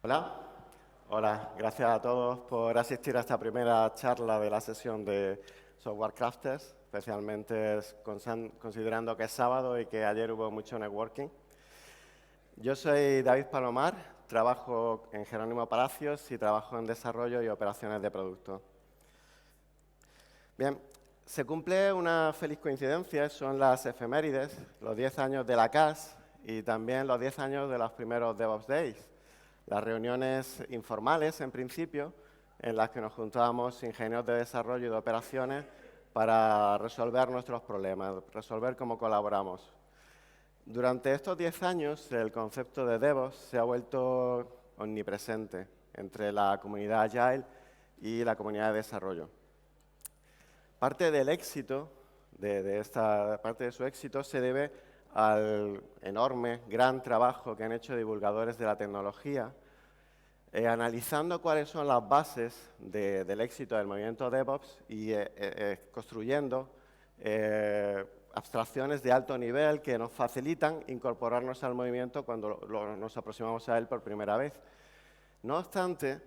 Hola, hola, gracias a todos por asistir a esta primera charla de la sesión de Software Crafters, especialmente considerando que es sábado y que ayer hubo mucho networking. Yo soy David Palomar, trabajo en Jerónimo Palacios y trabajo en desarrollo y operaciones de producto. Bien, se cumple una feliz coincidencia, son las efemérides, los 10 años de la CAS y también los 10 años de los primeros DevOps Days. Las reuniones informales, en principio, en las que nos juntábamos ingenieros de desarrollo y de operaciones para resolver nuestros problemas, resolver cómo colaboramos. Durante estos 10 años, el concepto de DevOps se ha vuelto omnipresente entre la comunidad Agile y la comunidad de desarrollo. Parte del éxito, parte de su éxito, se debe al enorme, gran trabajo que han hecho divulgadores de la tecnología, analizando cuáles son las bases del éxito del movimiento DevOps y construyendo abstracciones de alto nivel que nos facilitan incorporarnos al movimiento cuando nos aproximamos a él por primera vez. No obstante,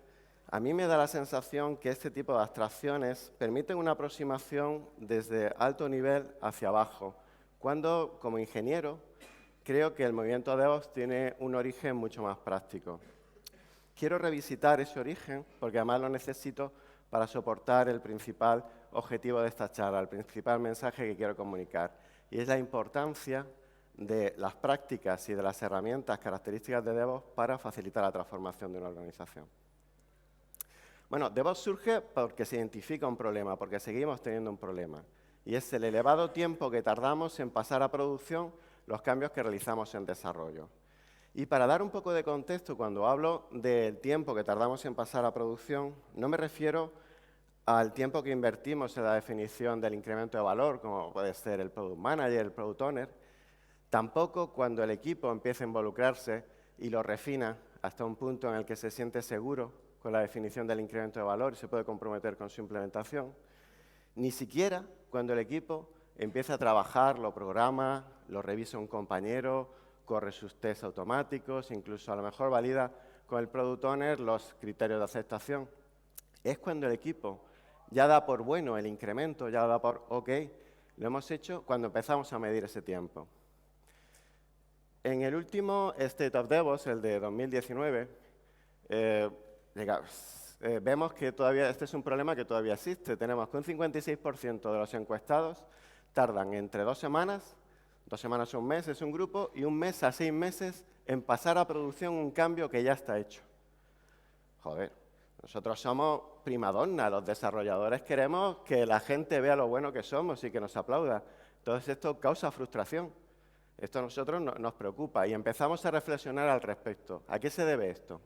a mí me da la sensación que este tipo de abstracciones permiten una aproximación desde alto nivel hacia abajo, cuando, como ingeniero, creo que el movimiento DevOps tiene un origen mucho más práctico. Quiero revisitar ese origen porque además lo necesito para soportar el principal objetivo de esta charla, el principal mensaje que quiero comunicar, y es la importancia de las prácticas y de las herramientas características de DevOps para facilitar la transformación de una organización. Bueno, DevOps surge porque se identifica un problema, porque seguimos teniendo un problema, y es el elevado tiempo que tardamos en pasar a producción los cambios que realizamos en desarrollo. Y para dar un poco de contexto, cuando hablo del tiempo que tardamos en pasar a producción, no me refiero al tiempo que invertimos en la definición del incremento de valor, como puede ser el Product Manager, el Product Owner, tampoco cuando el equipo empieza a involucrarse y lo refina hasta un punto en el que se siente seguro con la definición del incremento de valor y se puede comprometer con su implementación, ni siquiera cuando el equipo empieza a trabajar, lo programa, lo revisa un compañero, corre sus tests automáticos, incluso a lo mejor valida con el Product Owner los criterios de aceptación. Es cuando el equipo ya da por bueno el incremento, ya da por OK, lo hemos hecho cuando empezamos a medir ese tiempo. En el último State of DevOps, el de 2019, vemos que todavía este es un problema que todavía existe. Tenemos que un 56% de los encuestados tardan entre 2 semanas a un mes es un grupo, y 1 mes a 6 meses en pasar a producción un cambio que ya está hecho. Joder, nosotros somos primadonna, los desarrolladores queremos que la gente vea lo bueno que somos y que nos aplauda. Entonces esto causa frustración. Esto a nosotros nos preocupa y empezamos a reflexionar al respecto. ¿A qué se debe esto?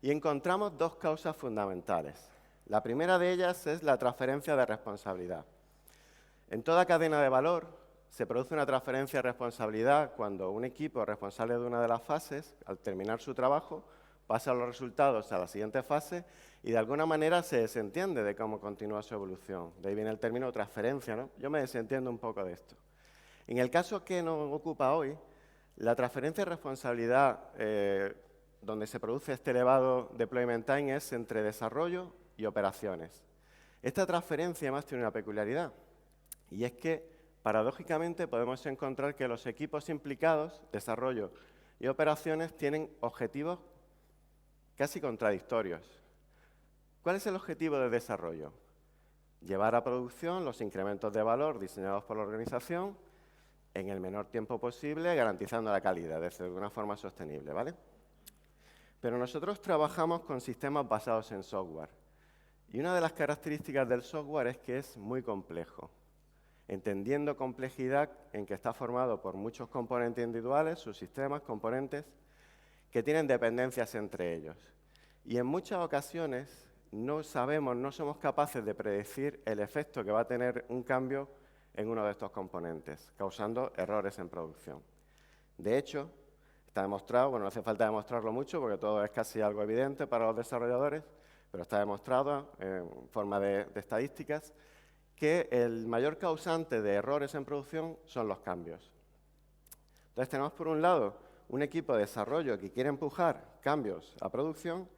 Y encontramos 2 causas fundamentales. La primera de ellas es la transferencia de responsabilidad. En toda cadena de valor se produce una transferencia de responsabilidad cuando un equipo responsable de una de las fases, al terminar su trabajo, pasa los resultados a la siguiente fase y de alguna manera se desentiende de cómo continúa su evolución. De ahí viene el término transferencia, ¿no? Yo me desentiendo un poco de esto. En el caso que nos ocupa hoy, la transferencia de responsabilidad donde se produce este elevado deployment time es entre desarrollo y operaciones. Esta transferencia además tiene una peculiaridad, y es que, paradójicamente, podemos encontrar que los equipos implicados, desarrollo y operaciones, tienen objetivos casi contradictorios. ¿Cuál es el objetivo de desarrollo? Llevar a producción los incrementos de valor diseñados por la organización en el menor tiempo posible, garantizando la calidad, de una forma sostenible, ¿vale? Pero nosotros trabajamos con sistemas basados en software. Y una de las características del software es que es muy complejo. Entendiendo complejidad en que está formado por muchos componentes individuales, subsistemas, componentes, que tienen dependencias entre ellos. Y en muchas ocasiones no somos capaces de predecir el efecto que va a tener un cambio en uno de estos componentes, causando errores en producción. De hecho, está demostrado, bueno, no hace falta demostrarlo mucho porque todo es casi algo evidente para los desarrolladores, pero está demostrado en forma de estadísticas que el mayor causante de errores en producción son los cambios. Entonces tenemos por un lado un equipo de desarrollo que quiere empujar cambios a producción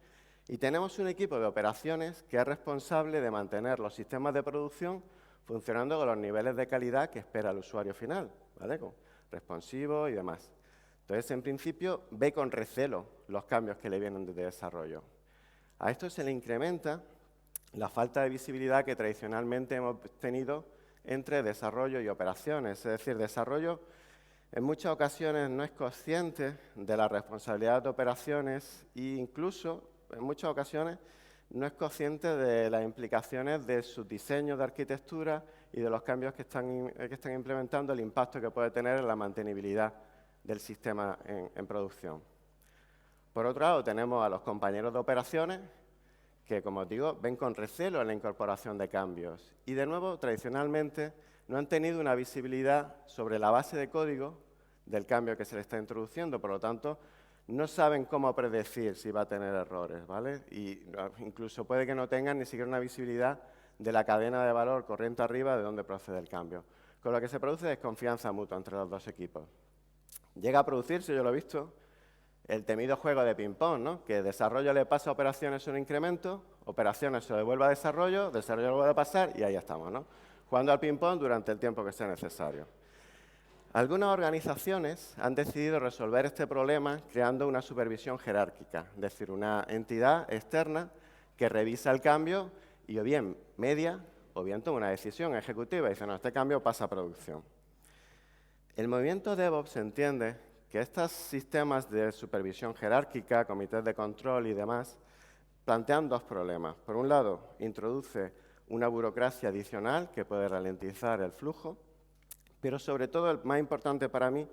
y tenemos un equipo de operaciones que es responsable de mantener los sistemas de producción funcionando con los niveles de calidad que espera el usuario final, ¿vale? Responsivo y demás. Entonces, en principio, ve con recelo los cambios que le vienen de desarrollo. A esto se le incrementa la falta de visibilidad que tradicionalmente hemos tenido entre desarrollo y operaciones. Es decir, desarrollo en muchas ocasiones no es consciente de la responsabilidad de operaciones e incluso en muchas ocasiones no es consciente de las implicaciones de sus diseños de arquitectura y de los cambios que están implementando, el impacto que puede tener en la mantenibilidad del sistema en producción. Por otro lado, tenemos a los compañeros de operaciones que, como os digo, ven con recelo en la incorporación de cambios. Y, de nuevo, tradicionalmente, no han tenido una visibilidad sobre la base de código del cambio que se le está introduciendo. Por lo tanto, no saben cómo predecir si va a tener errores, ¿vale? Y incluso puede que no tengan ni siquiera una visibilidad de la cadena de valor corriente arriba de dónde procede el cambio. Con lo que se produce desconfianza mutua entre los dos equipos. Llega a producirse, yo lo he visto, el temido juego de ping-pong, ¿no? Que desarrollo le pasa a operaciones un incremento, operaciones se devuelve a desarrollo lo vuelve a pasar y ahí estamos, ¿no? Jugando al ping-pong durante el tiempo que sea necesario. Algunas organizaciones han decidido resolver este problema creando una supervisión jerárquica, es decir, una entidad externa que revisa el cambio y o bien media o bien toma una decisión ejecutiva y dice, no, este cambio pasa a producción. El movimiento DevOps entiende que estos sistemas de supervisión jerárquica, comités de control y demás, plantean dos problemas. Por un lado, introduce una burocracia adicional que puede ralentizar el flujo, pero sobre todo, el más importante para mí,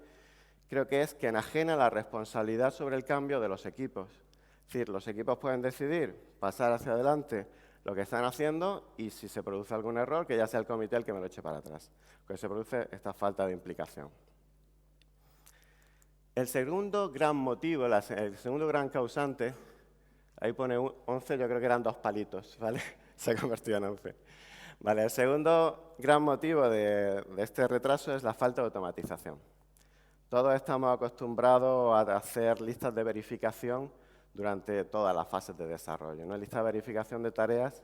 creo que es que enajena la responsabilidad sobre el cambio de los equipos. Es decir, los equipos pueden decidir pasar hacia adelante lo que están haciendo y si se produce algún error, que ya sea el comité el que me lo eche para atrás. Porque se produce esta falta de implicación. El segundo gran motivo, el segundo gran causante, ahí pone 11, yo creo que eran 2 palitos, ¿vale? Se ha convertido en 11. Vale, el segundo gran motivo de este retraso es la falta de automatización. Todos estamos acostumbrados a hacer listas de verificación durante todas las fases de desarrollo, una lista de verificación de tareas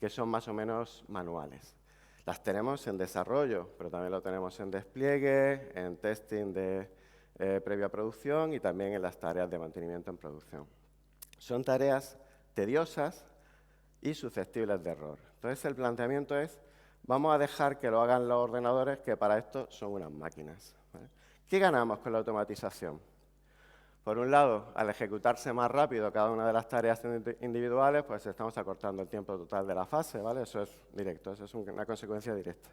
que son más o menos manuales. Las tenemos en desarrollo, pero también lo tenemos en despliegue, en testing de previa producción y también en las tareas de mantenimiento en producción. Son tareas tediosas y susceptibles de error. Entonces, el planteamiento es, vamos a dejar que lo hagan los ordenadores, que para esto son unas máquinas, ¿vale? ¿Qué ganamos con la automatización? Por un lado, al ejecutarse más rápido cada una de las tareas individuales, pues estamos acortando el tiempo total de la fase, ¿vale? Eso es directo, eso es una consecuencia directa.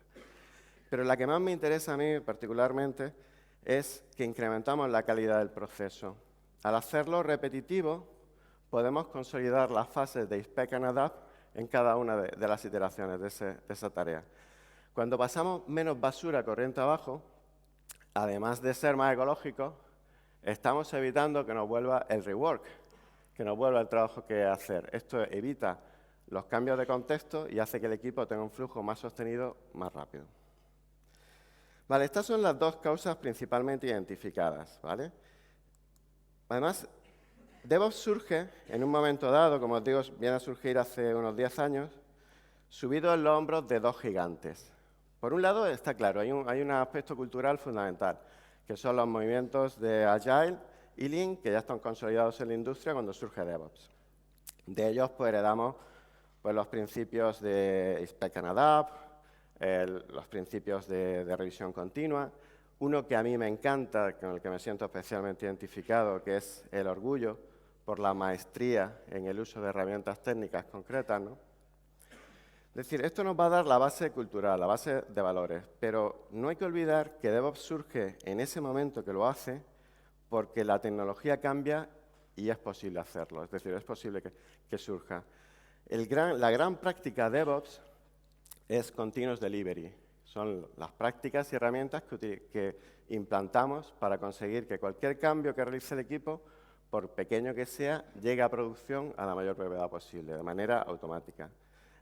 Pero la que más me interesa a mí particularmente es que incrementamos la calidad del proceso. Al hacerlo repetitivo, podemos consolidar las fases de Inspect and Adapt en cada una de las iteraciones de esa tarea. Cuando pasamos menos basura corriente abajo, además de ser más ecológicos, estamos evitando que nos vuelva el rework, que nos vuelva el trabajo que hacer. Esto evita los cambios de contexto y hace que el equipo tenga un flujo más sostenido, más rápido. Vale, estas son las dos causas principalmente identificadas, ¿vale? Además, DevOps surge en un momento dado, como os digo, viene a surgir hace unos 10 años, subido en los hombros de dos gigantes. Por un lado, está claro, hay un aspecto cultural fundamental, que son los movimientos de Agile y Lean, que ya están consolidados en la industria cuando surge DevOps. De ellos pues, heredamos pues, los principios de Inspect and Adapt, los principios de revisión continua, uno que a mí me encanta, con el que me siento especialmente identificado, que es el orgullo por la maestría en el uso de herramientas técnicas concretas, ¿no? Es decir, esto nos va a dar la base cultural, la base de valores, pero no hay que olvidar que DevOps surge en ese momento que lo hace porque la tecnología cambia y es posible hacerlo, es decir, es posible que surja. La gran práctica DevOps es Continuous Delivery. Son las prácticas y herramientas que implantamos para conseguir que cualquier cambio que realice el equipo, por pequeño que sea, llegue a producción a la mayor brevedad posible, de manera automática.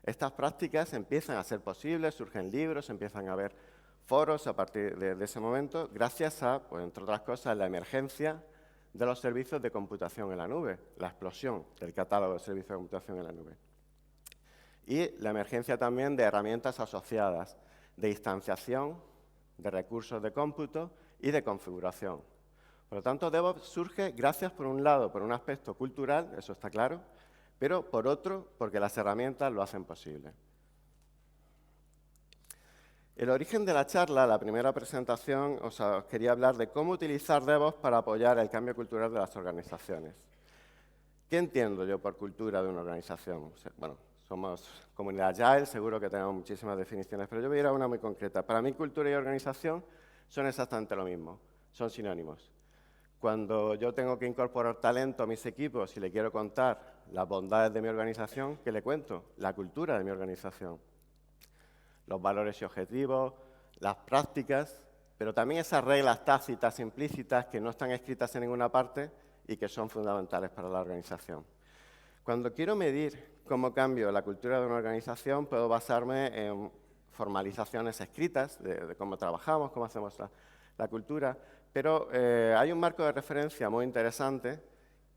Estas prácticas empiezan a ser posibles, surgen libros, empiezan a haber foros a partir de ese momento, gracias a, pues, entre otras cosas, la emergencia de los servicios de computación en la nube, la explosión del catálogo de servicios de computación en la nube. Y la emergencia también de herramientas asociadas de instanciación, de recursos de cómputo y de configuración. Por lo tanto, DevOps surge gracias, por un lado, por un aspecto cultural, eso está claro, pero por otro, porque las herramientas lo hacen posible. El origen de la charla, la primera presentación, os quería hablar de cómo utilizar DevOps para apoyar el cambio cultural de las organizaciones. ¿Qué entiendo yo por cultura de una organización? Bueno, somos comunidad Agile, seguro que tenemos muchísimas definiciones, pero yo voy a ir a una muy concreta. Para mí, cultura y organización son exactamente lo mismo, son sinónimos. Cuando yo tengo que incorporar talento a mis equipos y le quiero contar las bondades de mi organización, ¿qué le cuento? La cultura de mi organización. Los valores y objetivos, las prácticas, pero también esas reglas tácitas, implícitas, que no están escritas en ninguna parte y que son fundamentales para la organización. Cuando quiero medir cómo cambio la cultura de una organización, puedo basarme en formalizaciones escritas de cómo trabajamos, cómo hacemos la cultura, pero hay un marco de referencia muy interesante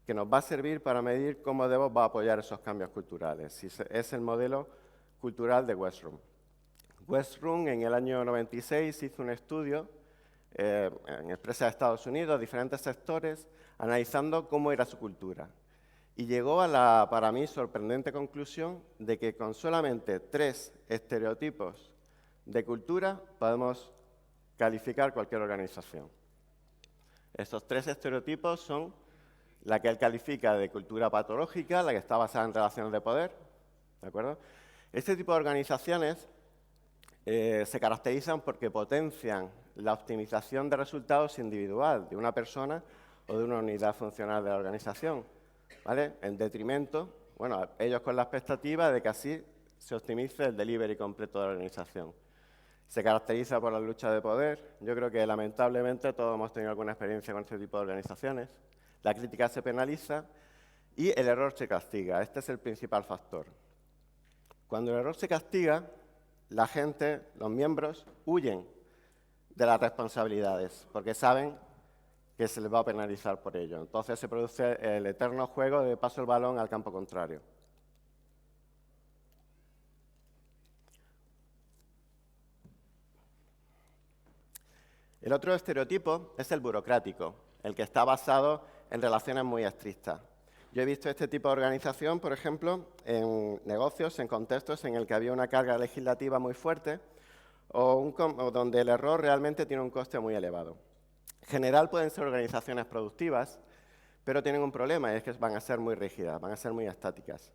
que nos va a servir para medir cómo DevOps va a apoyar esos cambios culturales. Es el modelo cultural de Westroom. Westroom en el año 96 hizo un estudio en empresas de Estados Unidos, diferentes sectores, analizando cómo era su cultura. Y llegó a la, para mí, sorprendente conclusión de que con solamente 3 estereotipos de cultura podemos calificar cualquier organización. Estos 3 estereotipos son la que él califica de cultura patológica, la que está basada en relaciones de poder, ¿de acuerdo? Este tipo de organizaciones se caracterizan porque potencian la optimización de resultados individual de una persona o de una unidad funcional de la organización, ¿vale? En detrimento, bueno, ellos con la expectativa de que así se optimice el delivery completo de la organización. Se caracteriza por la lucha de poder. Yo creo que lamentablemente todos hemos tenido alguna experiencia con este tipo de organizaciones. La crítica se penaliza y el error se castiga. Este es el principal factor. Cuando el error se castiga, la gente, los miembros, huyen de las responsabilidades porque saben que se les va a penalizar por ello. Entonces se produce el eterno juego de paso el balón al campo contrario. El otro estereotipo es el burocrático, el que está basado en relaciones muy estrictas. Yo he visto este tipo de organización, por ejemplo, en negocios, en contextos en el que había una carga legislativa muy fuerte o donde el error realmente tiene un coste muy elevado. En general pueden ser organizaciones productivas, pero tienen un problema, y es que van a ser muy rígidas, van a ser muy estáticas.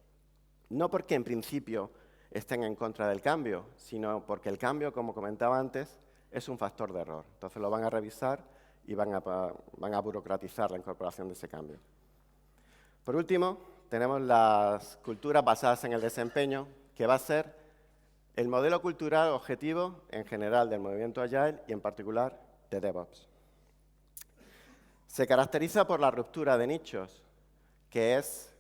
No porque en principio estén en contra del cambio, sino porque el cambio, como comentaba antes, es un factor de error. Entonces lo van a revisar y van a burocratizar la incorporación de ese cambio. Por último, tenemos las culturas basadas en el desempeño, que va a ser el modelo cultural objetivo en general del movimiento Agile y en particular de DevOps. Se caracteriza por la ruptura de nichos, que es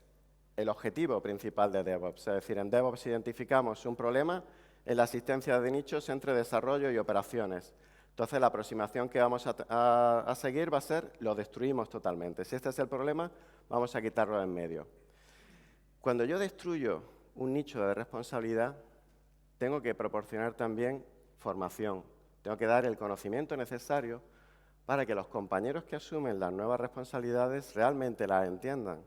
el objetivo principal de DevOps. Es decir, en DevOps identificamos un problema en la asistencia de nichos entre desarrollo y operaciones. Entonces, la aproximación que vamos a seguir va a ser, lo destruimos totalmente. Si este es el problema, vamos a quitarlo de en medio. Cuando yo destruyo un nicho de responsabilidad, tengo que proporcionar también formación. Tengo que dar el conocimiento necesario para que los compañeros que asumen las nuevas responsabilidades realmente las entiendan.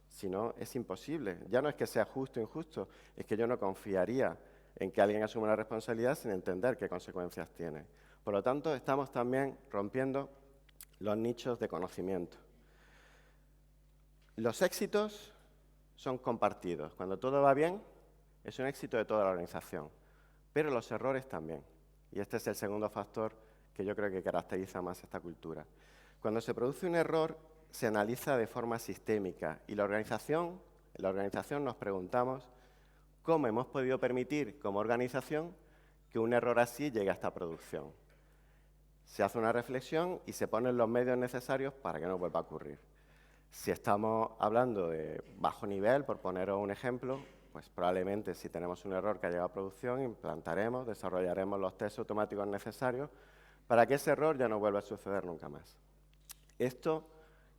Si no, es imposible. Ya no es que sea justo o injusto, es que yo no confiaría en que alguien asuma una responsabilidad sin entender qué consecuencias tiene. Por lo tanto, estamos también rompiendo los nichos de conocimiento. Los éxitos son compartidos. Cuando todo va bien, es un éxito de toda la organización. Pero los errores también. Y este es el segundo factor que yo creo que caracteriza más esta cultura. Cuando se produce un error, se analiza de forma sistémica. Y en la organización nos preguntamos cómo hemos podido permitir, como organización, que un error así llegue a esta producción. Se hace una reflexión y se ponen los medios necesarios para que no vuelva a ocurrir. Si estamos hablando de bajo nivel, por poneros un ejemplo, pues probablemente si tenemos un error que ha llegado a producción, implantaremos, desarrollaremos los tests automáticos necesarios para que ese error ya no vuelva a suceder nunca más. Esto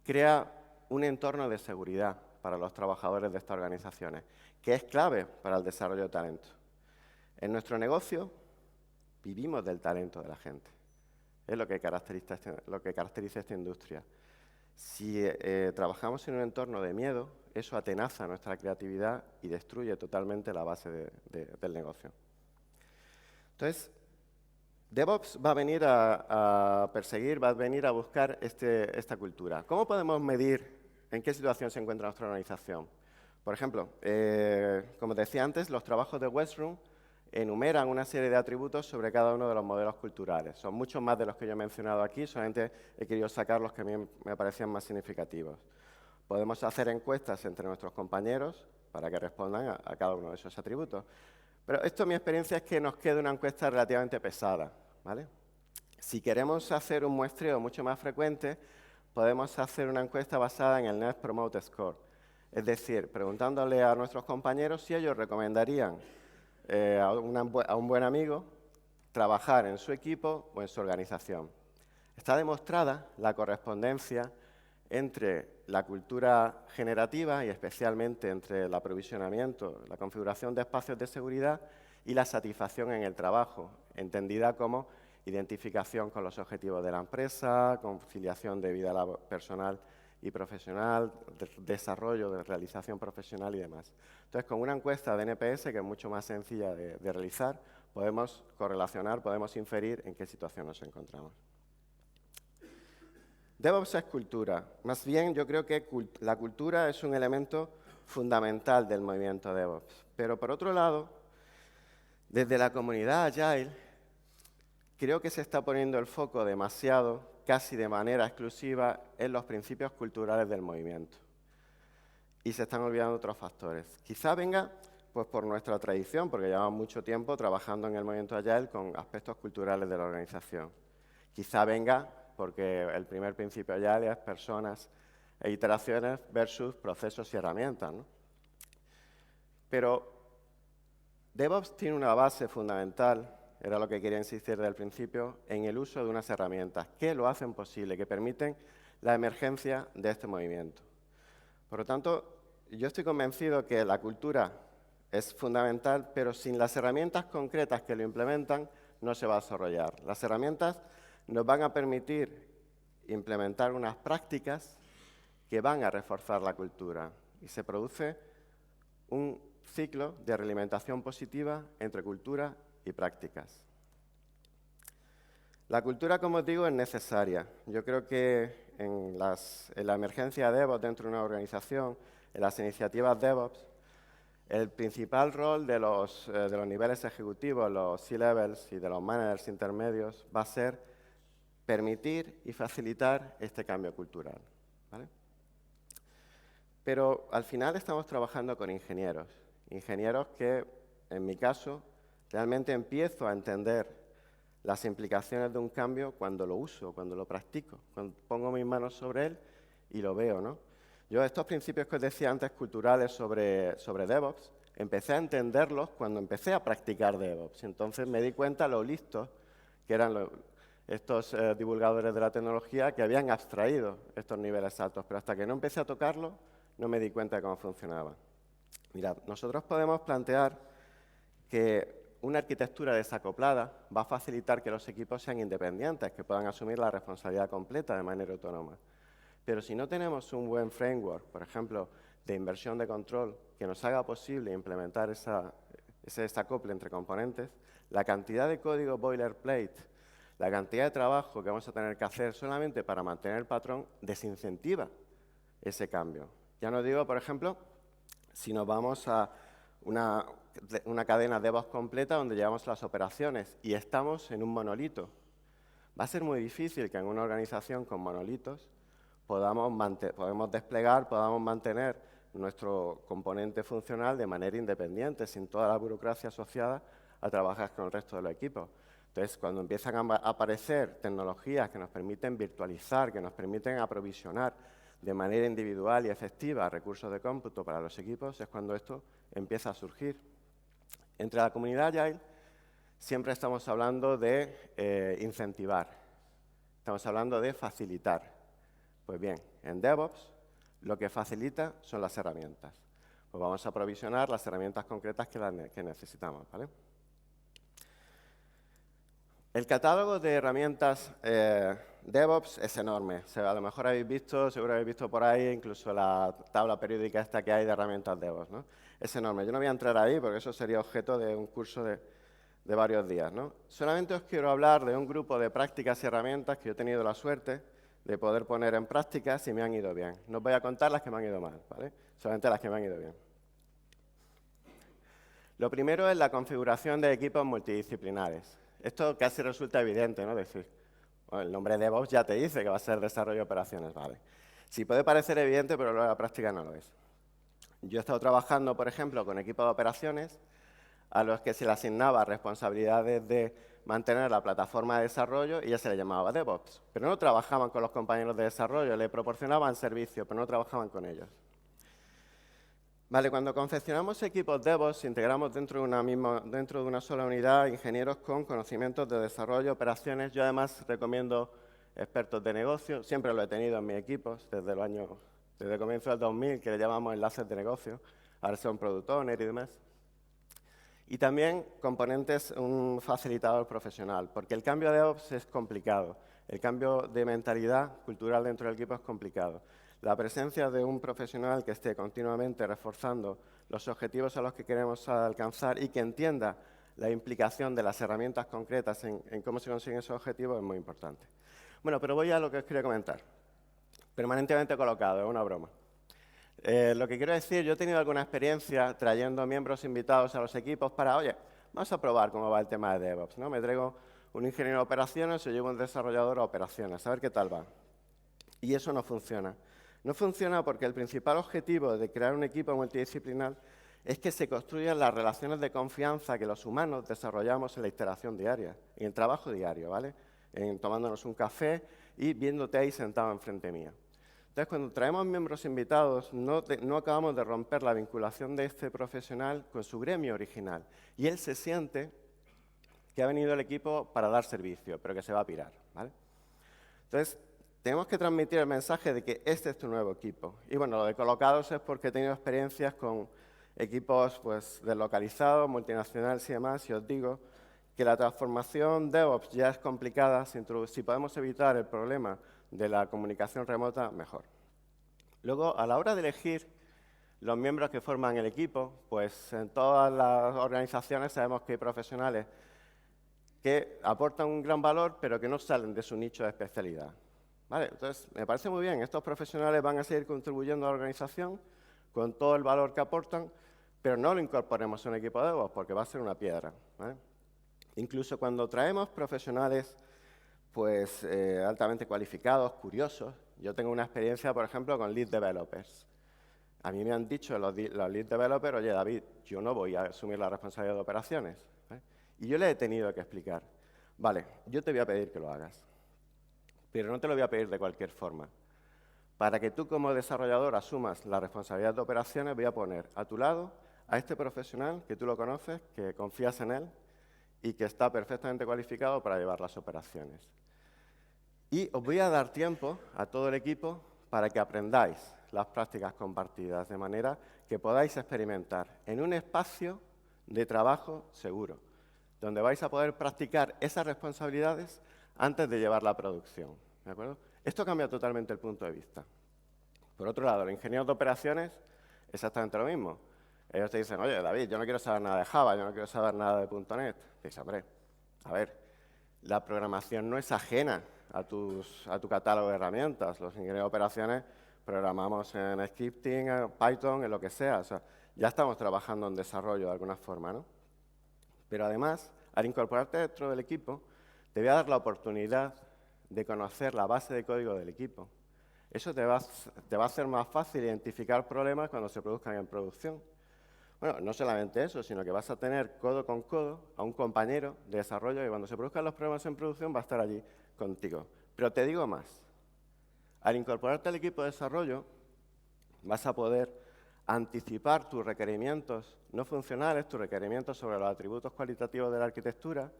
crea un entorno de seguridad para los trabajadores de estas organizaciones, que es clave para el desarrollo de talento. En nuestro negocio vivimos del talento de la gente. Es lo que caracteriza esta industria. Si trabajamos en un entorno de miedo, eso atenaza nuestra creatividad y destruye totalmente la base del negocio. Entonces, DevOps va a venir a perseguir, va a venir a buscar esta cultura. ¿Cómo podemos medir en qué situación se encuentra nuestra organización? Por ejemplo, como decía antes, los trabajos de Westroom enumeran una serie de atributos sobre cada uno de los modelos culturales. Son muchos más de los que yo he mencionado aquí, solamente he querido sacar los que a mí me parecían más significativos. Podemos hacer encuestas entre nuestros compañeros para que respondan a cada uno de esos atributos. Pero esto, mi experiencia, es que nos queda una encuesta relativamente pesada, ¿vale? Si queremos hacer un muestreo mucho más frecuente, podemos hacer una encuesta basada en el Net Promoter Score. Es decir, preguntándole a nuestros compañeros si ellos recomendarían a un buen amigo trabajar en su equipo o en su organización. Está demostrada la correspondencia entre la cultura generativa y especialmente entre el aprovisionamiento, la configuración de espacios de seguridad y la satisfacción en el trabajo, entendida como identificación con los objetivos de la empresa, conciliación de vida personal y profesional, desarrollo de realización profesional y demás. Entonces, con una encuesta de NPS, que es mucho más sencilla de realizar, podemos correlacionar, podemos inferir en qué situación nos encontramos. DevOps es cultura. Más bien, yo creo que la cultura es un elemento fundamental del movimiento DevOps. Pero, por otro lado, desde la comunidad Agile, creo que se está poniendo el foco demasiado, casi de manera exclusiva, en los principios culturales del movimiento. Y se están olvidando otros factores. Quizá venga pues, por nuestra tradición, porque llevamos mucho tiempo trabajando en el movimiento Agile con aspectos culturales de la organización. Quizá venga porque el primer principio Agile es personas e iteraciones versus procesos y herramientas, ¿no? Pero DevOps tiene una base fundamental, era lo que quería insistir desde el principio, en el uso de unas herramientas que lo hacen posible, que permiten la emergencia de este movimiento. Por lo tanto, yo estoy convencido que la cultura es fundamental, pero sin las herramientas concretas que lo implementan, no se va a desarrollar. Las herramientas nos van a permitir implementar unas prácticas que van a reforzar la cultura y se produce un ciclo de realimentación positiva entre cultura y prácticas. La cultura, como os digo, es necesaria. Yo creo que en la emergencia de DevOps dentro de una organización, en las iniciativas DevOps, el principal rol de los niveles ejecutivos, los C-levels y de los managers intermedios, va a ser permitir y facilitar este cambio cultural, ¿vale? Pero al final estamos trabajando con ingenieros que, en mi caso, realmente empiezo a entender las implicaciones de un cambio cuando lo uso, cuando lo practico, cuando pongo mis manos sobre él y lo veo, ¿no? Yo estos principios que os decía antes culturales sobre DevOps, empecé a entenderlos cuando empecé a practicar DevOps. Entonces me di cuenta lo listos que eran estos divulgadores de la tecnología que habían abstraído estos niveles altos, pero hasta que no empecé a tocarlo, no me di cuenta de cómo funcionaba. Mirad, nosotros podemos plantear que una arquitectura desacoplada va a facilitar que los equipos sean independientes, que puedan asumir la responsabilidad completa de manera autónoma. Pero si no tenemos un buen framework, por ejemplo, de inversión de control, que nos haga posible implementar ese desacople entre componentes, la cantidad de código boilerplate, la cantidad de trabajo que vamos a tener que hacer solamente para mantener el patrón desincentiva ese cambio. Ya no digo, por ejemplo, si nos vamos a una cadena DevOps completa donde llevamos las operaciones y estamos en un monolito. Va a ser muy difícil que en una organización con monolitos podamos desplegar, podamos mantener nuestro componente funcional de manera independiente, sin toda la burocracia asociada a trabajar con el resto de los equipos. Entonces, cuando empiezan a aparecer tecnologías que nos permiten virtualizar, que nos permiten aprovisionar de manera individual y efectiva recursos de cómputo para los equipos, es cuando esto empieza a surgir. Entre la comunidad Agile siempre estamos hablando de incentivar, estamos hablando de facilitar. Pues bien, en DevOps lo que facilita son las herramientas. Pues vamos a provisionar las herramientas concretas que necesitamos, ¿vale? El catálogo de herramientas DevOps es enorme. O sea, a lo mejor habéis visto, seguro habéis visto por ahí, incluso la tabla periódica esta que hay de herramientas DevOps, ¿no? Es enorme. Yo no voy a entrar ahí porque eso sería objeto de un curso de varios días, ¿no? Solamente os quiero hablar de un grupo de prácticas y herramientas que yo he tenido la suerte de poder poner en práctica si me han ido bien. No os voy a contar las que me han ido mal, ¿vale? Solamente las que me han ido bien. Lo primero es la configuración de equipos multidisciplinares. Esto casi resulta evidente, ¿no? Es decir, bueno, el nombre DevOps ya te dice que va a ser desarrollo de operaciones, ¿vale? Sí, puede parecer evidente, pero luego en la práctica no lo es. Yo he estado trabajando, por ejemplo, con equipos de operaciones a los que se le asignaba responsabilidades de mantener la plataforma de desarrollo y ya se le llamaba DevOps. Pero no trabajaban con los compañeros de desarrollo, le proporcionaban servicios, pero no trabajaban con ellos. Vale, cuando confeccionamos equipos DevOps, integramos dentro de una sola unidad ingenieros con conocimientos de desarrollo, operaciones. Yo además recomiendo expertos de negocio, siempre lo he tenido en mis equipos desde el comienzo del 2000, que le llamamos enlaces de negocio, ahora son product owner y demás. Y también componentes, un facilitador profesional, porque el cambio de DevOps es complicado, el cambio de mentalidad cultural dentro del equipo es complicado. La presencia de un profesional que esté continuamente reforzando los objetivos a los que queremos alcanzar y que entienda la implicación de las herramientas concretas en cómo se consiguen esos objetivos es muy importante. Bueno, pero voy a lo que os quería comentar. Permanentemente colocado, es una broma. Lo que quiero decir, yo he tenido alguna experiencia trayendo miembros invitados a los equipos para, oye, vamos a probar cómo va el tema de DevOps, ¿no? Me traigo un ingeniero de operaciones o llevo un desarrollador a operaciones, a ver qué tal va. Y eso no funciona. No funciona porque el principal objetivo de crear un equipo multidisciplinar es que se construyan las relaciones de confianza que los humanos desarrollamos en la interacción diaria, en el trabajo diario, ¿vale? En tomándonos un café y viéndote ahí sentado enfrente mía. Entonces, cuando traemos miembros invitados, no acabamos de romper la vinculación de este profesional con su gremio original. Y él se siente que ha venido el equipo para dar servicio, pero que se va a pirar, ¿vale? Entonces, tenemos que transmitir el mensaje de que este es tu nuevo equipo. Y bueno, lo de colocados es porque he tenido experiencias con equipos pues, deslocalizados, multinacionales y demás, y os digo que la transformación DevOps ya es complicada. Si podemos evitar el problema de la comunicación remota, mejor. Luego, a la hora de elegir los miembros que forman el equipo, pues en todas las organizaciones sabemos que hay profesionales que aportan un gran valor, pero que no salen de su nicho de especialidad. ¿Vale? Entonces, me parece muy bien, estos profesionales van a seguir contribuyendo a la organización con todo el valor que aportan, pero no lo incorporemos en un equipo de DevOps porque va a ser una piedra, ¿vale? Incluso cuando traemos profesionales pues, altamente cualificados, curiosos, yo tengo una experiencia, por ejemplo, con lead developers. A mí me han dicho los lead developers, oye, David, yo no voy a asumir la responsabilidad de operaciones, ¿vale? Y yo les he tenido que explicar, vale, yo te voy a pedir que lo hagas, pero no te lo voy a pedir de cualquier forma. Para que tú como desarrollador asumas la responsabilidad de operaciones, voy a poner a tu lado a este profesional que tú lo conoces, que confías en él y que está perfectamente cualificado para llevar las operaciones. Y os voy a dar tiempo a todo el equipo para que aprendáis las prácticas compartidas, de manera que podáis experimentar en un espacio de trabajo seguro, donde vais a poder practicar esas responsabilidades antes de llevarla a producción, ¿de acuerdo? Esto cambia totalmente el punto de vista. Por otro lado, los ingenieros de operaciones, exactamente lo mismo. Ellos te dicen, oye, David, yo no quiero saber nada de Java, yo no quiero saber nada de .NET. Dices, hombre, a ver, la programación no es ajena a tu catálogo de herramientas. Los ingenieros de operaciones programamos en scripting, en Python, en lo que sea. O sea, ya estamos trabajando en desarrollo de alguna forma, ¿no? Pero además, al incorporarte dentro del equipo, te voy a dar la oportunidad de conocer la base de código del equipo. Eso te va a hacer más fácil identificar problemas cuando se produzcan en producción. Bueno, no solamente eso, sino que vas a tener codo con codo a un compañero de desarrollo y cuando se produzcan los problemas en producción va a estar allí contigo. Pero te digo más, al incorporarte al equipo de desarrollo vas a poder anticipar tus requerimientos no funcionales, tus requerimientos sobre los atributos cualitativos de la arquitectura,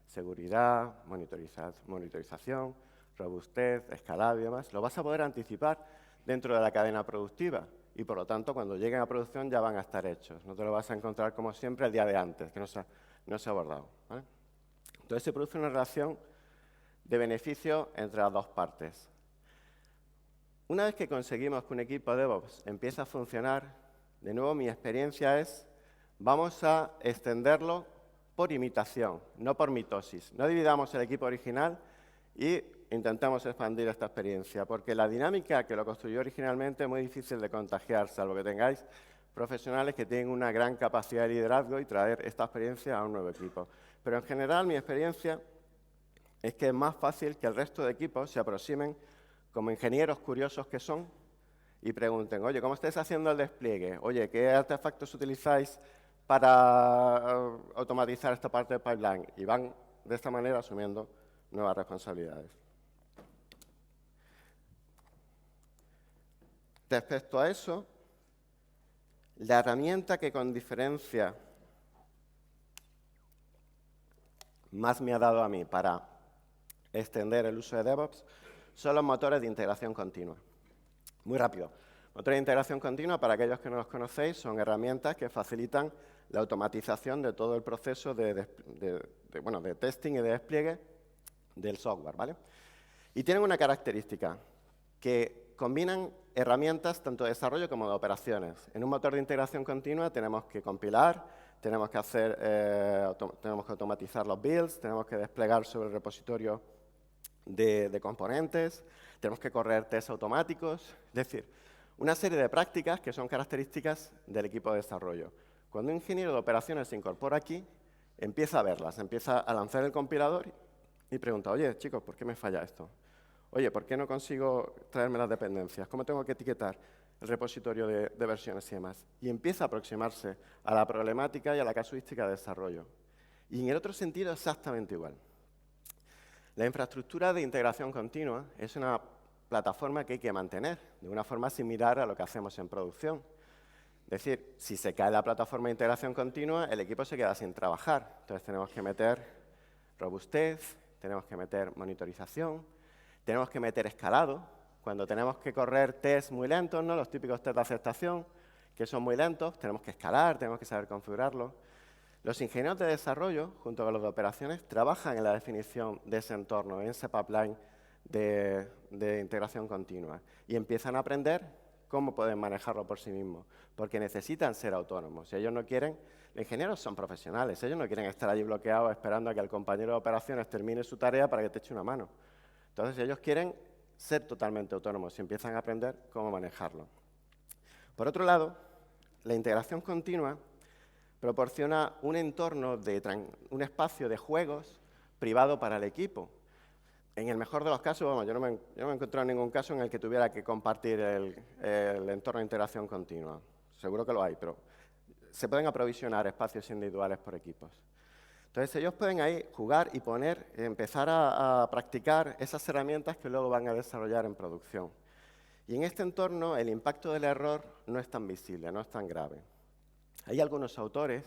seguridad, monitorización, robustez, escalado y demás, lo vas a poder anticipar dentro de la cadena productiva. Y, por lo tanto, cuando lleguen a producción ya van a estar hechos. No te lo vas a encontrar, como siempre, el día de antes, que no se ha abordado, ¿vale? Entonces, se produce una relación de beneficio entre las dos partes. Una vez que conseguimos que un equipo DevOps empiece a funcionar, de nuevo mi experiencia es, vamos a extenderlo por imitación, no por mitosis. No dividamos el equipo original y intentamos expandir esta experiencia, porque la dinámica que lo construyó originalmente es muy difícil de contagiar, salvo que tengáis profesionales que tienen una gran capacidad de liderazgo y traer esta experiencia a un nuevo equipo. Pero en general mi experiencia es que es más fácil que el resto de equipos se aproximen como ingenieros curiosos que son y pregunten, oye, ¿cómo estáis haciendo el despliegue? Oye, ¿qué artefactos utilizáis para automatizar esta parte del pipeline? Y van de esta manera asumiendo nuevas responsabilidades. Respecto a eso, la herramienta que con diferencia más me ha dado a mí para extender el uso de DevOps son los motores de integración continua. Muy rápido. Motores de integración continua, para aquellos que no los conocéis, son herramientas que facilitan la automatización de todo el proceso de testing y de despliegue del software, ¿vale? Y tienen una característica, que combinan herramientas tanto de desarrollo como de operaciones. En un motor de integración continua tenemos que compilar, tenemos que automatizar los builds, tenemos que desplegar sobre el repositorio de componentes, tenemos que correr tests automáticos, es decir, una serie de prácticas que son características del equipo de desarrollo. Cuando un ingeniero de operaciones se incorpora aquí, empieza a verlas, empieza a lanzar el compilador y pregunta, oye, chicos, ¿por qué me falla esto? Oye, ¿por qué no consigo traerme las dependencias? ¿Cómo tengo que etiquetar el repositorio de versiones y demás? Y empieza a aproximarse a la problemática y a la casuística de desarrollo. Y en el otro sentido, exactamente igual. La infraestructura de integración continua es una plataforma que hay que mantener de una forma similar a lo que hacemos en producción. Es decir, si se cae la plataforma de integración continua, el equipo se queda sin trabajar. Entonces tenemos que meter robustez, tenemos que meter monitorización, tenemos que meter escalado. Cuando tenemos que correr tests muy lentos, ¿no? Los típicos tests de aceptación, que son muy lentos, tenemos que escalar, tenemos que saber configurarlo. Los ingenieros de desarrollo, junto con los de operaciones, trabajan en la definición de ese entorno, en ese pipeline de integración continua. Y empiezan a aprender cómo pueden manejarlo por sí mismos, porque necesitan ser autónomos. Si ellos no quieren, los ingenieros son profesionales, ellos no quieren estar allí bloqueados esperando a que el compañero de operaciones termine su tarea para que te eche una mano. Entonces, ellos quieren ser totalmente autónomos y empiezan a aprender cómo manejarlo. Por otro lado, la integración continua proporciona un entorno, un espacio de juegos privado para el equipo. En el mejor de los casos, vamos, yo no me he encontrado en ningún caso en el que tuviera que compartir el entorno de integración continua. Seguro que lo hay, pero se pueden aprovisionar espacios individuales por equipos. Entonces, ellos pueden ahí jugar y empezar a practicar esas herramientas que luego van a desarrollar en producción. Y en este entorno, el impacto del error no es tan visible, no es tan grave. Hay algunos autores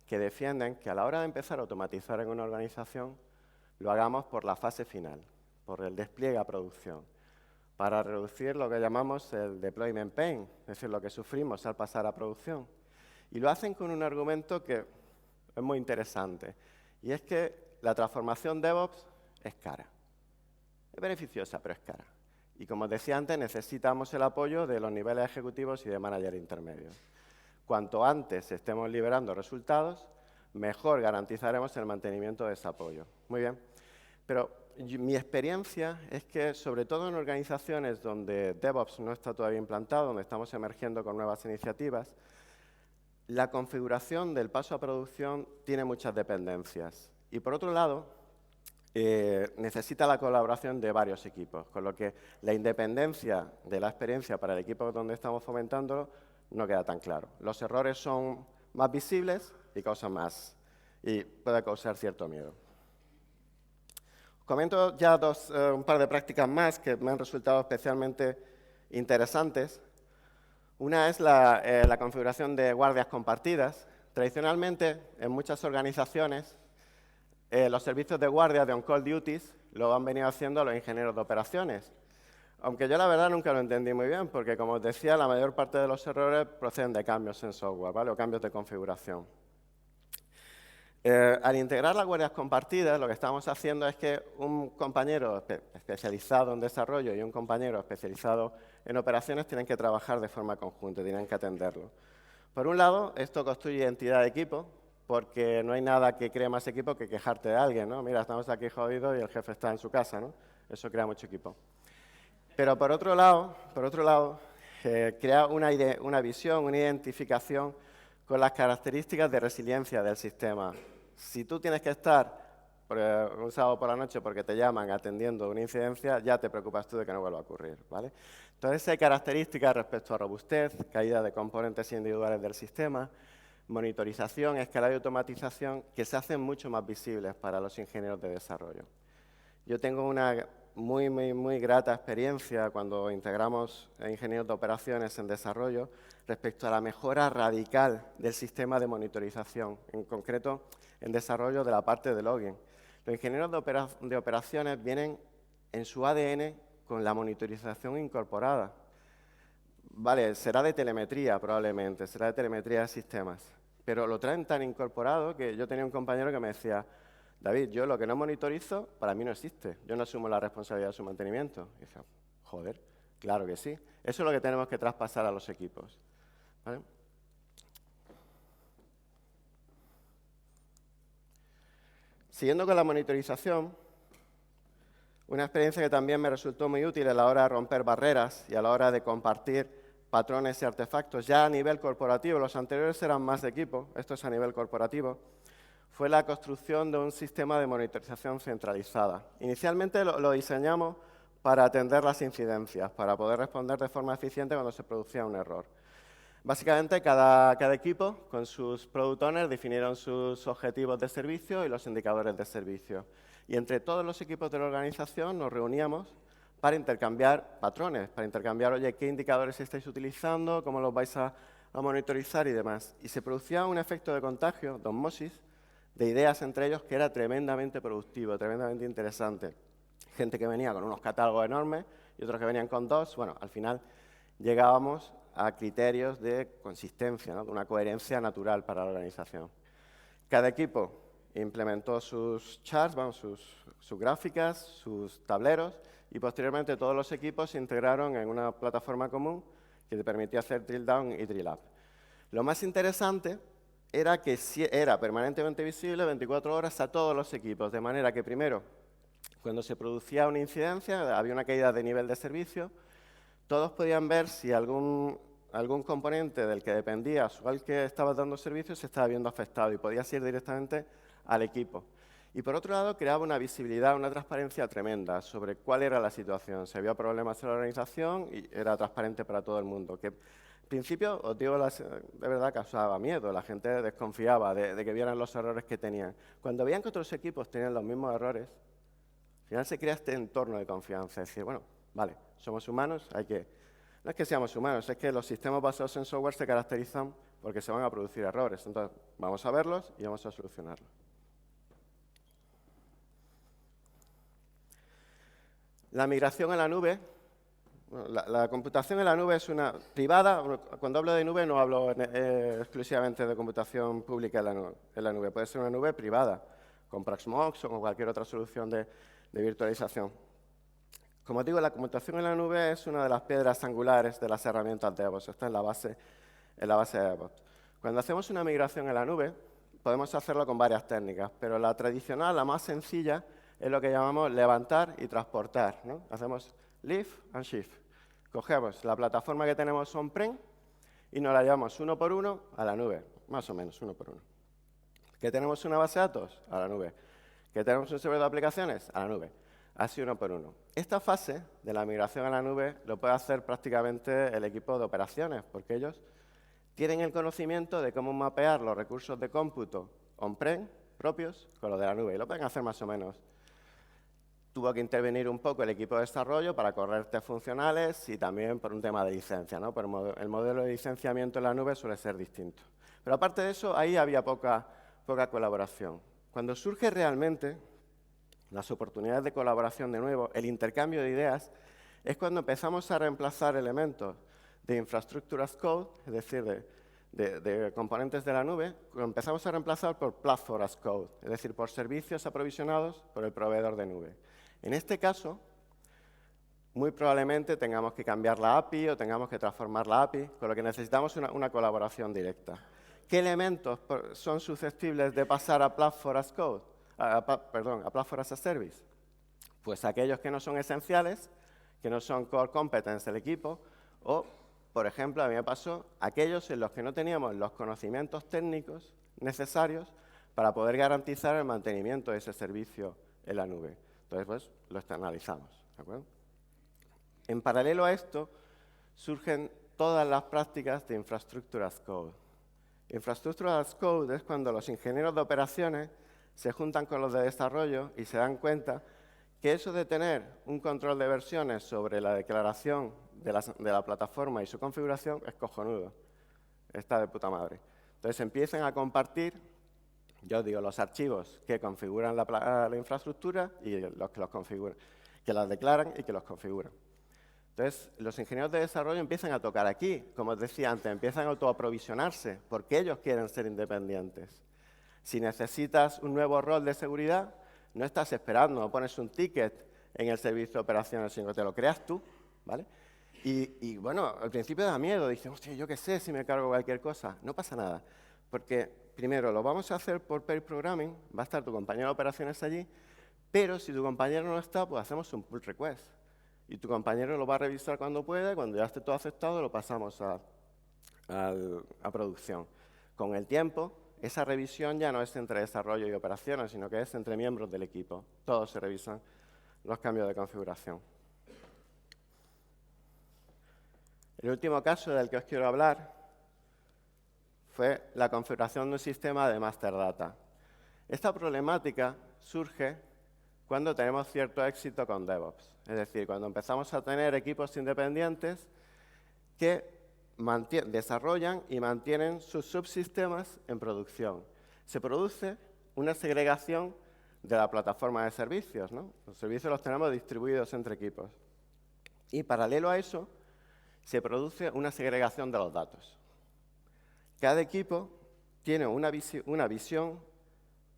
que defienden que a la hora de empezar a automatizar en una organización, lo hagamos por la fase final, por el despliegue a producción, para reducir lo que llamamos el deployment pain, es decir, lo que sufrimos al pasar a producción. Y lo hacen con un argumento que es muy interesante, y es que la transformación DevOps es cara. Es beneficiosa, pero es cara. Y como os decía antes, necesitamos el apoyo de los niveles ejecutivos y de manager intermedios. Cuanto antes estemos liberando resultados, mejor garantizaremos el mantenimiento de ese apoyo. Muy bien, pero mi experiencia es que, sobre todo en organizaciones donde DevOps no está todavía implantado, donde estamos emergiendo con nuevas iniciativas, la configuración del paso a producción tiene muchas dependencias. Y por otro lado, necesita la colaboración de varios equipos, con lo que la independencia de la experiencia para el equipo donde estamos fomentándolo no queda tan claro. Los errores son más visibles y causan más, y puede causar cierto miedo. Os comento ya un par de prácticas más que me han resultado especialmente interesantes. Una es la configuración de guardias compartidas. Tradicionalmente, en muchas organizaciones, los servicios de guardia de on-call duties lo han venido haciendo los ingenieros de operaciones. Aunque yo la verdad nunca lo entendí muy bien, porque como os decía, la mayor parte de los errores proceden de cambios en software, ¿vale? O cambios de configuración. Al integrar las guardias compartidas, lo que estamos haciendo es que un compañero especializado en desarrollo y un compañero especializado en operaciones tienen que trabajar de forma conjunta, tienen que atenderlo. Por un lado, esto construye identidad de equipo, porque no hay nada que cree más equipo que quejarte de alguien, ¿no? Mira, estamos aquí jodidos y el jefe está en su casa, ¿no? Eso crea mucho equipo. Pero por otro lado, crea una visión, una identificación con las características de resiliencia del sistema. Si tú tienes que estar un sábado por la noche porque te llaman atendiendo una incidencia, ya te preocupas tú de que no vuelva a ocurrir, ¿vale? Entonces hay características respecto a robustez, caída de componentes individuales del sistema, monitorización, escalado y automatización que se hacen mucho más visibles para los ingenieros de desarrollo. Yo tengo una muy grata experiencia cuando integramos ingenieros de operaciones en desarrollo respecto a la mejora radical del sistema de monitorización, en concreto en desarrollo de la parte de login. Los ingenieros de operaciones vienen en su ADN con la monitorización incorporada. Vale, será de telemetría probablemente, será de telemetría de sistemas, pero lo traen tan incorporado que yo tenía un compañero que me decía: David, yo lo que no monitorizo, para mí no existe. Yo no asumo la responsabilidad de su mantenimiento. Y dije, joder, claro que sí. Eso es lo que tenemos que traspasar a los equipos, ¿vale? Siguiendo con la monitorización, una experiencia que también me resultó muy útil a la hora de romper barreras y a la hora de compartir patrones y artefactos ya a nivel corporativo. Los anteriores eran más de equipo, esto es a nivel corporativo. Fue la construcción de un sistema de monitorización centralizada. Inicialmente lo diseñamos para atender las incidencias, para poder responder de forma eficiente cuando se producía un error. Básicamente, cada equipo, con sus product owners, definieron sus objetivos de servicio y los indicadores de servicio. Y entre todos los equipos de la organización nos reuníamos para intercambiar patrones, para intercambiar, oye, qué indicadores estáis utilizando, cómo los vais a monitorizar y demás. Y se producía un efecto de contagio, de osmosis, de ideas entre ellos que era tremendamente productivo, tremendamente interesante. Gente que venía con unos catálogos enormes y otros que venían con dos. Bueno, al final llegábamos a criterios de consistencia, ¿no? De una coherencia natural para la organización. Cada equipo implementó sus charts, sus gráficas, sus tableros, y posteriormente todos los equipos se integraron en una plataforma común que te permitía hacer drill down y drill up. Lo más interesante era que era permanentemente visible 24 horas a todos los equipos, de manera que primero, cuando se producía una incidencia, había una caída de nivel de servicio, todos podían ver si algún componente del que dependías o al que estabas dando servicio se estaba viendo afectado y podías ir directamente al equipo. Y por otro lado, creaba una visibilidad, una transparencia tremenda sobre cuál era la situación. Si había problemas en la organización, y era transparente para todo el mundo. Que, al principio, os digo, de verdad causaba miedo. La gente desconfiaba de que vieran los errores que tenían. Cuando veían que otros equipos tenían los mismos errores, al final se crea este entorno de confianza. Es decir, bueno, vale, somos humanos, no es que seamos humanos, es que los sistemas basados en software se caracterizan porque se van a producir errores. Entonces, vamos a verlos y vamos a solucionarlos. La migración a la nube, bueno, la computación en la nube es una privada. Cuando hablo de nube no hablo exclusivamente de computación pública en la nube. Puede ser una nube privada, con Proxmox o con cualquier otra solución de virtualización. Como os digo, la computación en la nube es una de las piedras angulares de las herramientas DevOps. Está en la base de DevOps. Cuando hacemos una migración en la nube, podemos hacerlo con varias técnicas, pero la tradicional, la más sencilla, es lo que llamamos levantar y transportar, ¿no? Hacemos lift and shift. Cogemos la plataforma que tenemos on-prem y nos la llevamos uno por uno a la nube, más o menos uno por uno. ¿Que tenemos una base de datos? A la nube. ¿Que tenemos un servidor de aplicaciones? A la nube. Así uno por uno. Esta fase de la migración a la nube lo puede hacer prácticamente el equipo de operaciones, porque ellos tienen el conocimiento de cómo mapear los recursos de cómputo on-prem propios con los de la nube, y lo pueden hacer más o menos. Tuvo que intervenir un poco el equipo de desarrollo para correr test funcionales y también por un tema de licencia, ¿no? Pero el modelo de licenciamiento en la nube suele ser distinto. Pero aparte de eso, ahí había poca colaboración. Cuando surge realmente las oportunidades de colaboración de nuevo, el intercambio de ideas, es cuando empezamos a reemplazar elementos de infrastructure as code, es decir, de componentes de la nube, lo empezamos a reemplazar por platform as code, es decir, por servicios aprovisionados por el proveedor de nube. En este caso, muy probablemente tengamos que cambiar la API o tengamos que transformar la API, con lo que necesitamos una colaboración directa. ¿Qué elementos son susceptibles de pasar a Platform as Code? A Platform as a Service. Pues aquellos que no son esenciales, que no son core competence del equipo, o, por ejemplo, a mí me pasó aquellos en los que no teníamos los conocimientos técnicos necesarios para poder garantizar el mantenimiento de ese servicio en la nube. Entonces, pues, lo externalizamos, ¿de acuerdo? En paralelo a esto, surgen todas las prácticas de Infrastructure as Code. Infrastructure as Code es cuando los ingenieros de operaciones se juntan con los de desarrollo y se dan cuenta que eso de tener un control de versiones sobre la declaración de la plataforma y su configuración es cojonudo. Está de puta madre. Entonces empiezan a compartir, yo digo, los archivos que configuran la infraestructura y los que los configuran, que las declaran y que los configuran. Entonces, los ingenieros de desarrollo empiezan a tocar aquí, como os decía antes, empiezan a autoaprovisionarse, porque ellos quieren ser independientes. Si necesitas un nuevo rol de seguridad, no estás esperando, no pones un ticket en el servicio de operaciones, sino que te lo creas tú, ¿vale? Y bueno, al principio da miedo, dices, hostia, yo qué sé si me cargo cualquier cosa. No pasa nada, porque primero lo vamos a hacer por pair programming, va a estar tu compañero de operaciones allí, pero si tu compañero no está, pues hacemos un pull request. Y tu compañero lo va a revisar cuando pueda, y cuando ya esté todo aceptado, lo pasamos a producción. Con el tiempo, esa revisión ya no es entre desarrollo y operaciones, sino que es entre miembros del equipo. Todos se revisan los cambios de configuración. El último caso del que os quiero hablar fue la configuración de un sistema de master data. Esta problemática surge cuando tenemos cierto éxito con DevOps. Es decir, cuando empezamos a tener equipos independientes que desarrollan y mantienen sus subsistemas en producción. Se produce una segregación de la plataforma de servicios, ¿no? Los servicios los tenemos distribuidos entre equipos. Y paralelo a eso, se produce una segregación de los datos. Cada equipo tiene una visión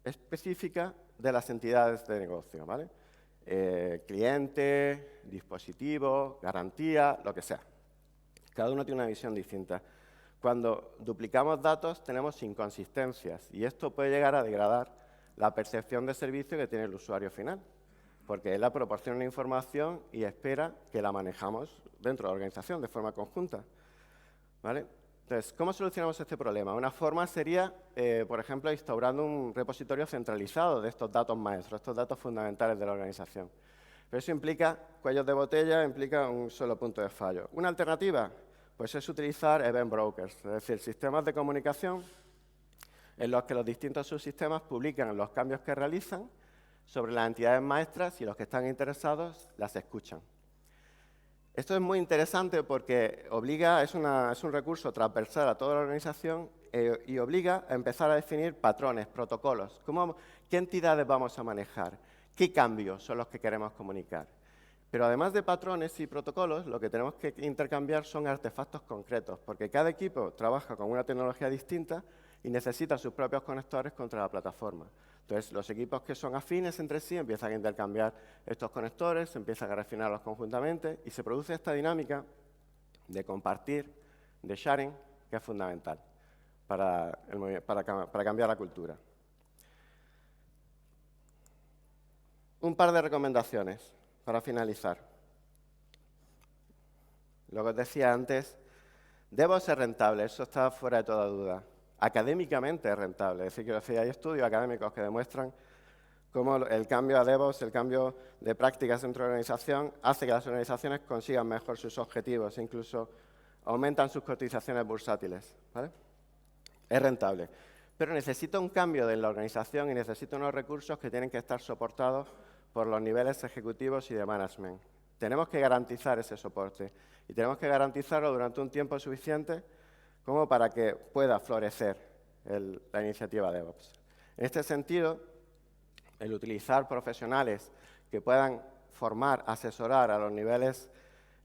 específica de las entidades de negocio, ¿vale? Cliente, dispositivo, garantía, lo que sea. Cada uno tiene una visión distinta. Cuando duplicamos datos tenemos inconsistencias y esto puede llegar a degradar la percepción de servicio que tiene el usuario final, porque él proporciona una información y espera que la manejamos dentro de la organización de forma conjunta, ¿vale? Entonces, ¿cómo solucionamos este problema? Una forma sería, por ejemplo, instaurando un repositorio centralizado de estos datos maestros, estos datos fundamentales de la organización. Pero eso implica cuellos de botella, implica un solo punto de fallo. Una alternativa, pues es utilizar event brokers, es decir, sistemas de comunicación en los que los distintos subsistemas publican los cambios que realizan sobre las entidades maestras y los que están interesados las escuchan. Esto es muy interesante porque es un recurso transversal a toda la organización y obliga a empezar a definir patrones, protocolos. ¿Qué entidades vamos a manejar? ¿Qué cambios son los que queremos comunicar? Pero además de patrones y protocolos, lo que tenemos que intercambiar son artefactos concretos, porque cada equipo trabaja con una tecnología distinta y necesita sus propios conectores contra la plataforma. Entonces, los equipos que son afines entre sí empiezan a intercambiar estos conectores, se empiezan a refinarlos conjuntamente y se produce esta dinámica de compartir, de sharing, que es fundamental para cambiar la cultura. Un par de recomendaciones para finalizar. Lo que os decía antes, DevOps es rentable, eso está fuera de toda duda. Académicamente es rentable, es decir, hay estudios académicos que demuestran cómo el cambio a DevOps, el cambio de prácticas dentro de la organización, hace que las organizaciones consigan mejor sus objetivos e incluso aumentan sus cotizaciones bursátiles, ¿vale? Es rentable, pero necesita un cambio en la organización y necesita unos recursos que tienen que estar soportados por los niveles ejecutivos y de management. Tenemos que garantizar ese soporte y tenemos que garantizarlo durante un tiempo suficiente como para que pueda florecer la iniciativa DevOps. En este sentido, el utilizar profesionales que puedan formar, asesorar a los niveles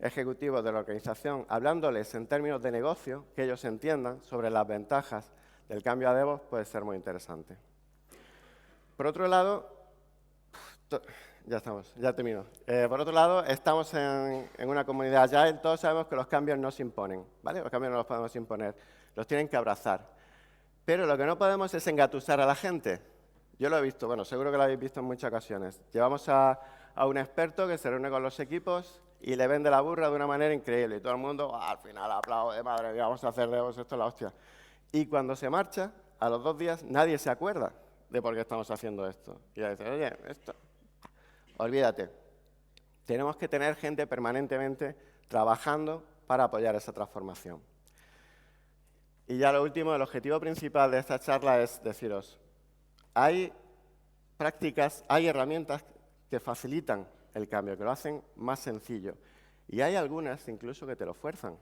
ejecutivos de la organización, hablándoles en términos de negocio, que ellos entiendan sobre las ventajas del cambio a DevOps, puede ser muy interesante. Por otro lado, ya termino. Por otro lado, estamos en una comunidad Agile, todos sabemos que los cambios no se imponen, ¿vale? Los cambios no los podemos imponer, los tienen que abrazar. Pero lo que no podemos es engatusar a la gente. Yo lo he visto, bueno, seguro que lo habéis visto en muchas ocasiones. Llevamos a un experto que se reúne con los equipos y le vende la burra de una manera increíble. Y todo el mundo, al final aplaude, madre mía, vamos a hacer DevOps, esto es la hostia. Y cuando se marcha, a los 2 días, nadie se acuerda de por qué estamos haciendo esto. Y ya dice, oye, esto, olvídate. Tenemos que tener gente permanentemente trabajando para apoyar esa transformación. Y ya lo último, el objetivo principal de esta charla es deciros, hay prácticas, hay herramientas que facilitan el cambio, que lo hacen más sencillo. Y hay algunas incluso que te lo fuerzan.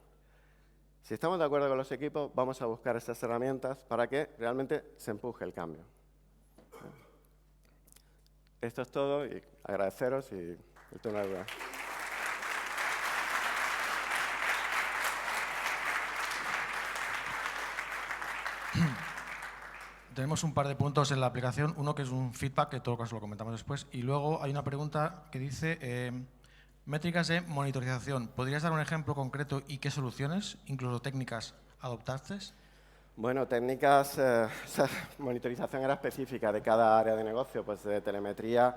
Si estamos de acuerdo con los equipos, vamos a buscar esas herramientas para que realmente se empuje el cambio. Esto es todo y agradeceros y tengo una duda. Tenemos un par de puntos en la aplicación. Uno que es un feedback, que en todo caso lo comentamos después. Y luego hay una pregunta que dice, métricas de monitorización. ¿Podrías dar un ejemplo concreto y qué soluciones, incluso técnicas, adoptaste? Bueno, técnicas, monitorización era específica de cada área de negocio, pues de telemetría,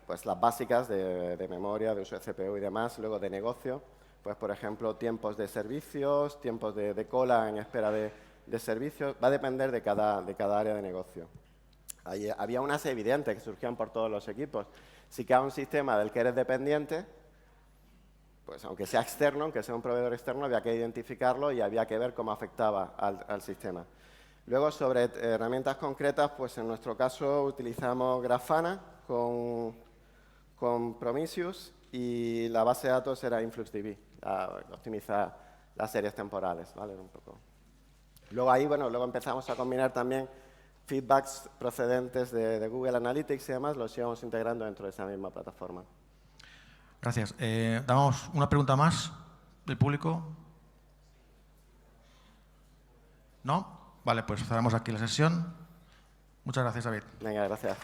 pues las básicas de memoria, de uso de CPU y demás. Luego de negocio, pues por ejemplo, tiempos de servicios, tiempos de cola en espera de servicios, va a depender de cada área de negocio. Había unas evidentes que surgían por todos los equipos. Si queda un sistema del que eres dependiente, pues aunque sea externo, aunque sea un proveedor externo, había que identificarlo y había que ver cómo afectaba al sistema. Luego, sobre herramientas concretas, pues en nuestro caso utilizamos Grafana con Prometheus y la base de datos era InfluxDB, optimiza las series temporales, ¿vale? Un poco. Luego ahí, bueno, luego empezamos a combinar también feedbacks procedentes de Google Analytics y demás, los íbamos integrando dentro de esa misma plataforma. Gracias. Damos una pregunta más del público. ¿No? Vale, pues cerramos aquí la sesión. Muchas gracias, David. Venga, gracias.